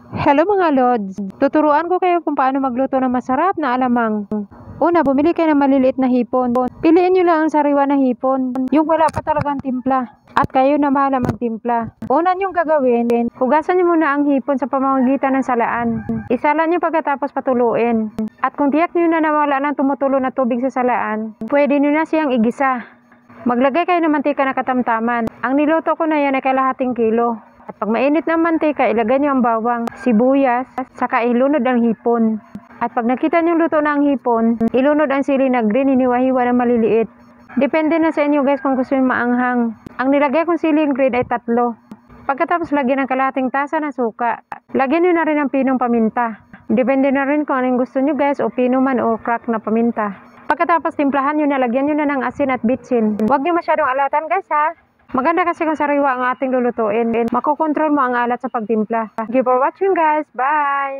Hello mga lods! Tuturuan ko kayo kung paano magluto ng masarap na alamang. Una, bumili kayo ng maliliit na hipon. Piliin nyo lang ang sariwa na hipon, yung wala pa talagang timpla. At kayo na bahala magtimpla. Una nyong gagawin, hugasan nyo muna ang hipon sa pamamagitan ng salaan. Isala nyo pagkatapos patuluin. At kung tiyak nyo na nawala ng tumutulo na tubig sa salaan, pwede nyo na siyang igisa. Maglagay kayo ng mantika na katamtaman. Ang niluto ko na yan ay kalahating kilo. At pag mainit ng mantika, ilagay nyo ang bawang, sibuyas, saka ilunod ang hipon. At pag nakita nyo luto na ang hipon, ilunod ang sili na green, hiniwa-hiwa na maliliit. Depende na sa inyo guys kung gusto nyo maanghang. Ang nilagay kong siling green ay 3. Pagkatapos lagyan ng kalahating tasa ng suka. Lagyan nyo na rin ang pinong paminta. Depende na rin kung anong gusto nyo guys, o pino man o crack na paminta. Pagkatapos timplahan nyo na, lagyan nyo na ng asin at bitsin. Huwag nyo masyadong alatan guys ha. Maganda kasi kung sariwa ang ating lulutuin. Makokontrol mo ang alat sa pagtimpla. Thank you for watching guys. Bye!